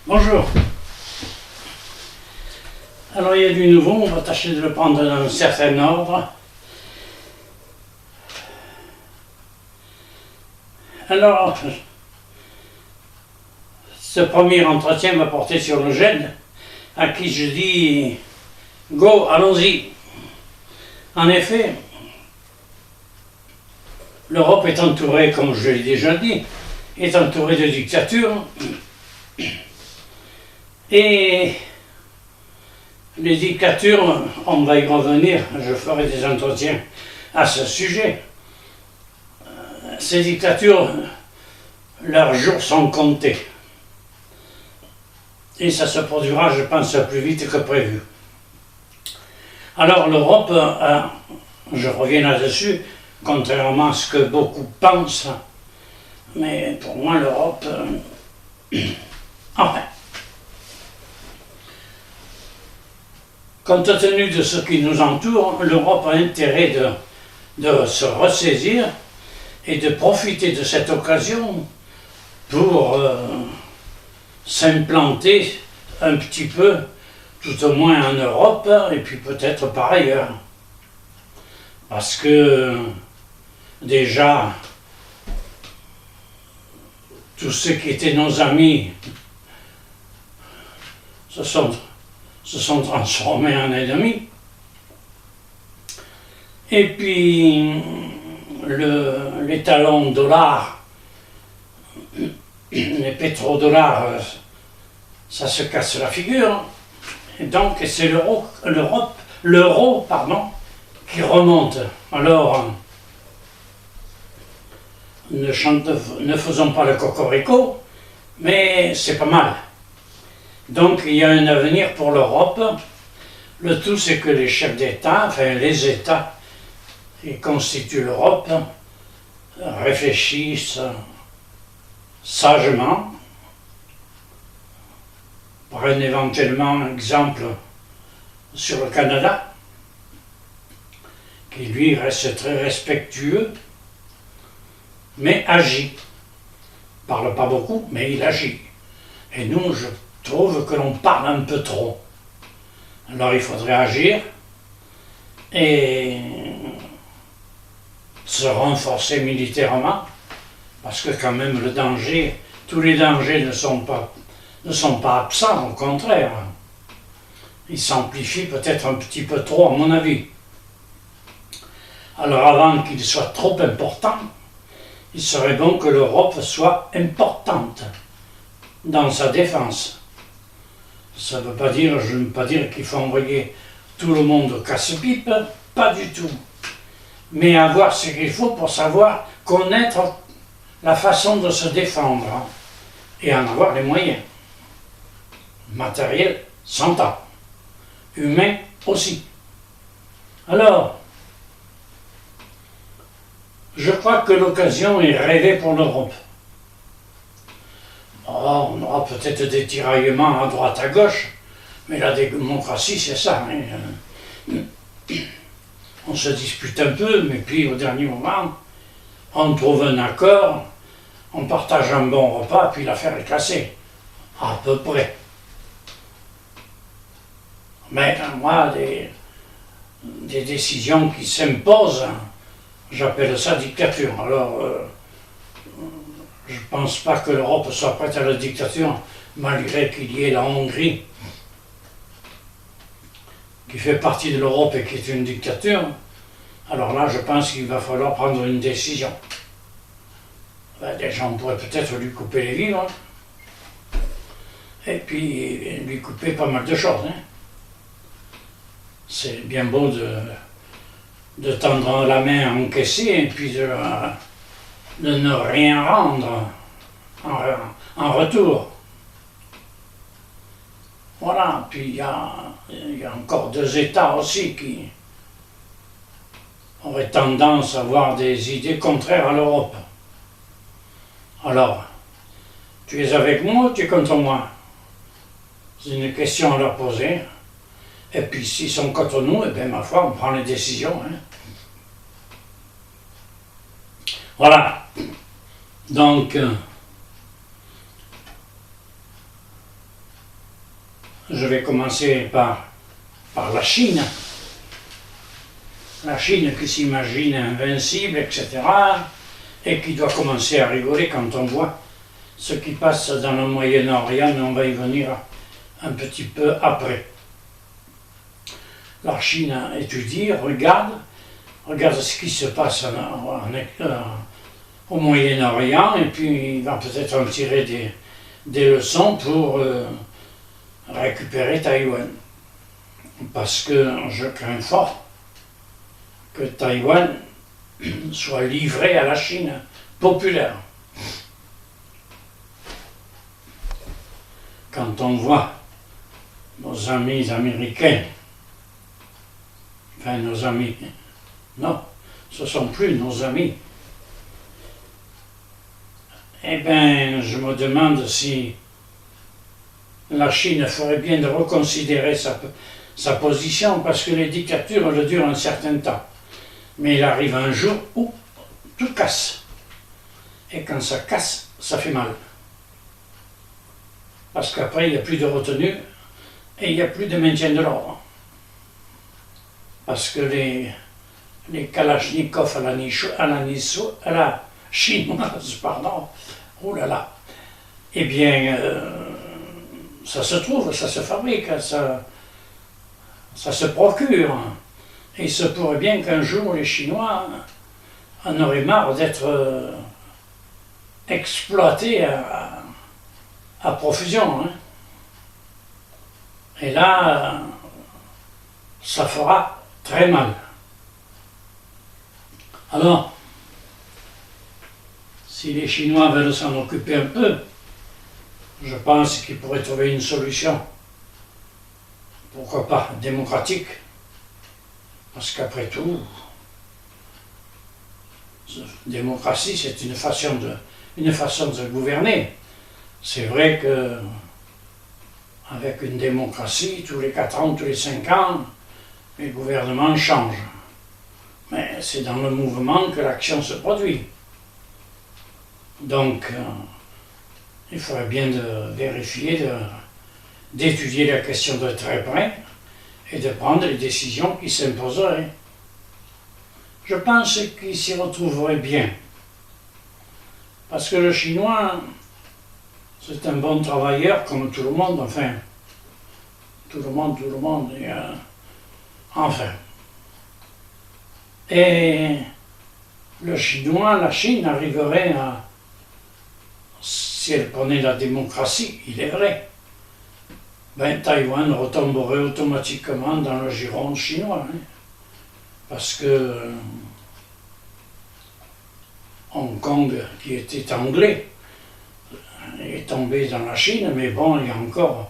Bonjour. Alors il y a du nouveau, on va tâcher de le prendre dans un certain ordre. Alors, ce premier entretien va porter sur le GED, à qui je dis « Go, allons-y ». En effet, l'Europe est entourée, comme je l'ai déjà dit, est entourée de dictatures. Et les dictatures, on va y revenir, je ferai des entretiens à ce sujet. Ces dictatures, leurs jours sont comptés. Et ça se produira, je pense, plus vite que prévu. Alors l'Europe, je reviens là-dessus, contrairement à ce que beaucoup pensent, mais pour moi l'Europe, enfin, compte tenu de ce qui nous entoure, l'Europe a intérêt de se ressaisir et de profiter de cette occasion pour s'implanter un petit peu, tout au moins en Europe, et puis peut-être par ailleurs. Parce que déjà, tous ceux qui étaient nos amis se sont transformés en ennemis. Et puis, l'étalon dollar, les pétrodollars, ça se casse la figure. Et donc, c'est l'euro, qui remonte. Alors, ne faisons pas le cocorico, mais c'est pas mal. Donc, il y a un avenir pour l'Europe. Le tout, c'est que les chefs d'État, enfin les États qui constituent l'Europe, réfléchissent sagement. Prennent éventuellement un exemple sur le Canada, qui lui reste très respectueux, mais agit. Il ne parle pas beaucoup, mais il agit. Et nous, je trouve que l'on parle un peu trop. Alors il faudrait agir et se renforcer militairement, parce que quand même le danger, tous les dangers ne sont pas absents, au contraire. Ils s'amplifient peut-être un petit peu trop, à mon avis. Alors avant qu'ils soient trop importants, il serait bon que l'Europe soit importante dans sa défense. Ça ne veut pas dire, je ne veux pas dire qu'il faut envoyer tout le monde au casse-pipe, pas du tout. Mais avoir ce qu'il faut pour savoir connaître la façon de se défendre et en avoir les moyens. Matériel, s'entend. Humain aussi. Alors, je crois que l'occasion est rêvée pour l'Europe. Oh, on aura peut-être des tiraillements à droite à gauche, mais la démocratie, c'est ça. Hein. On se dispute un peu, mais puis au dernier moment, on trouve un accord, on partage un bon repas, puis l'affaire est classée. À peu près. Mais moi, des décisions qui s'imposent, j'appelle ça dictature. Alors, je ne pense pas que l'Europe soit prête à la dictature, malgré qu'il y ait la Hongrie, qui fait partie de l'Europe et qui est une dictature. Alors là, je pense qu'il va falloir prendre une décision. Déjà, on pourrait peut-être lui couper les vivres, et puis lui couper pas mal de choses. Hein. C'est bien beau de tendre la main à encaisser, et puis de ne rien rendre en retour. Voilà, puis il y a encore deux États aussi qui auraient tendance à avoir des idées contraires à l'Europe. Alors, tu es avec moi ou tu es contre moi? C'est une question à leur poser. Et puis s'ils sont contre nous, eh bien ma foi, on prend les décisions. Hein. Voilà. Donc, je vais commencer par la Chine. La Chine qui s'imagine invincible, etc. et qui doit commencer à rigoler quand on voit ce qui passe dans le Moyen-Orient, mais on va y venir un petit peu après. La Chine étudie, regarde ce qui se passe au Moyen-Orient, et puis il va peut-être en tirer des leçons pour récupérer Taïwan. Parce que je crains fort que Taïwan soit livré à la Chine populaire. Quand on voit nos amis américains, enfin nos amis, non, ce ne sont plus nos amis, eh bien, je me demande si la Chine ferait bien de reconsidérer sa position, parce que les dictatures, elles durent un certain temps. Mais il arrive un jour où tout casse. Et quand ça casse, ça fait mal. Parce qu'après, il n'y a plus de retenue et il n'y a plus de maintien de l'ordre. Parce que les Kalachnikov à la chinoise, pardon, oh là là, eh bien, ça se trouve, ça se fabrique, ça se procure. Et il se pourrait bien qu'un jour, les Chinois en auraient marre d'être exploités à profusion. Hein. Et là, ça fera très mal. Alors, si les Chinois veulent s'en occuper un peu, je pense qu'ils pourraient trouver une solution. Pourquoi pas démocratique? Parce qu'après tout, démocratie, c'est une façon de gouverner. C'est vrai que avec une démocratie, tous les 4 ans, tous les 5 ans, les gouvernements changent. Mais c'est dans le mouvement que l'action se produit. Donc, il faudrait bien de vérifier, d'étudier la question de très près et de prendre les décisions qui s'imposeraient. Je pense qu'il s'y retrouverait bien. Parce que le Chinois, c'est un bon travailleur comme tout le monde, enfin, tout le monde, et, enfin. Et le Chinois, la Chine arriverait à, si elle prenait la démocratie, il est vrai, ben Taïwan retomberait automatiquement dans le giron chinois. Hein, parce que Hong Kong, qui était anglais, est tombé dans la Chine, mais bon, il y a encore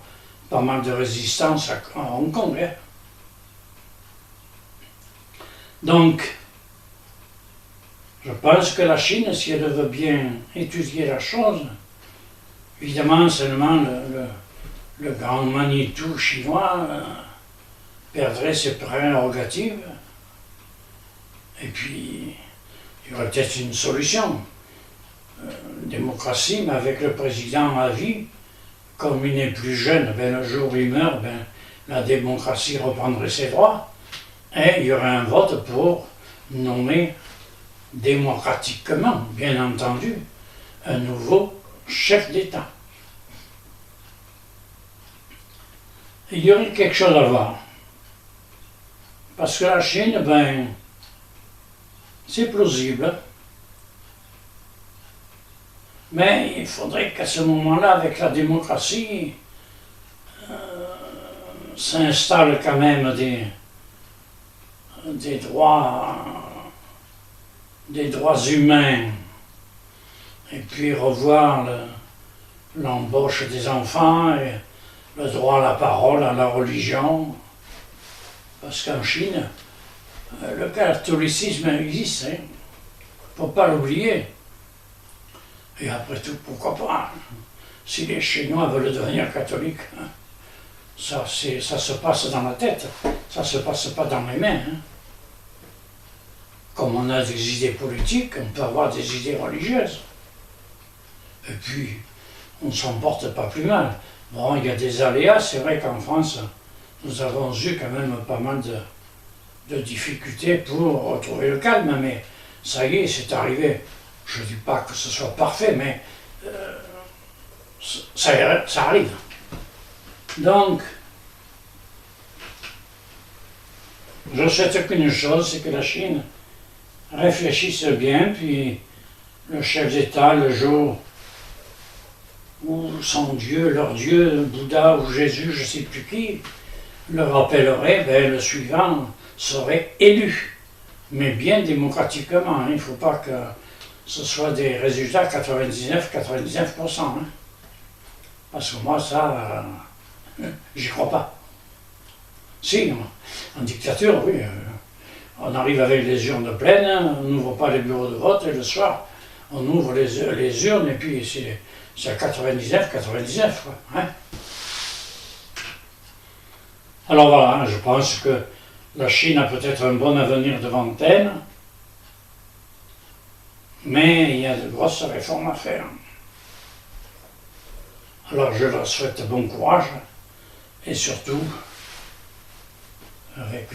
pas mal de résistance à Hong Kong. Hein. Donc, je pense que la Chine, si elle veut bien étudier la chose, évidemment seulement le grand Manitou chinois perdrait ses prérogatives, et puis il y aurait peut-être une solution. Démocratie, mais avec le président à vie, comme il n'est plus jeune, ben, le jour où il meurt, ben, la démocratie reprendrait ses droits, et il y aurait un vote pour nommer démocratiquement, bien entendu, un nouveau chef d'État. Il y aurait quelque chose à voir. Parce que la Chine, ben, c'est plausible. Mais il faudrait qu'à ce moment-là, avec la démocratie, s'installent quand même des droits humains. Et puis revoir l'embauche des enfants, et le droit à la parole, à la religion. Parce qu'en Chine, le catholicisme existe, hein. Il ne faut pas l'oublier. Et après tout, pourquoi pas? Si les Chinois veulent devenir catholiques, hein, ça se passe dans la tête, ça ne se passe pas dans les mains. Hein. Comme on a des idées politiques, on peut avoir des idées religieuses. Et puis, on ne s'en porte pas plus mal. Bon, il y a des aléas, c'est vrai qu'en France, nous avons eu quand même pas mal de difficultés pour retrouver le calme, mais ça y est, c'est arrivé. Je ne dis pas que ce soit parfait, mais ça arrive. Donc, je souhaite qu'une chose, c'est que la Chine réfléchisse bien, puis le chef d'État, le jour où son Dieu, leur Dieu, Bouddha ou Jésus, je ne sais plus qui, le rappellerait, ben, le suivant serait élu, mais bien démocratiquement. Il ne faut pas que ce soit des résultats 99%. Hein. Parce que moi, ça, j'y crois pas. Si, en dictature, oui. On arrive avec les urnes pleines, on n'ouvre pas les bureaux de vote, et le soir, on ouvre les urnes, et puis c'est à 99, quoi. Hein. Alors voilà, je pense que la Chine a peut-être un bon avenir devant elle, mais il y a de grosses réformes à faire. Alors je leur souhaite bon courage, et surtout, avec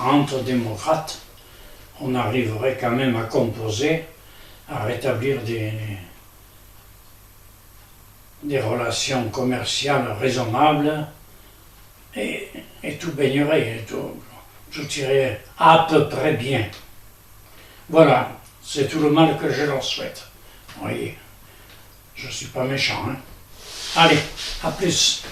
entre démocrates, on arriverait quand même à composer, à rétablir des relations commerciales raisonnables, et tout baignerait, et tout irait à peu près bien. Voilà, c'est tout le mal que je leur souhaite. Vous voyez, je ne suis pas méchant. Hein. Allez, à plus.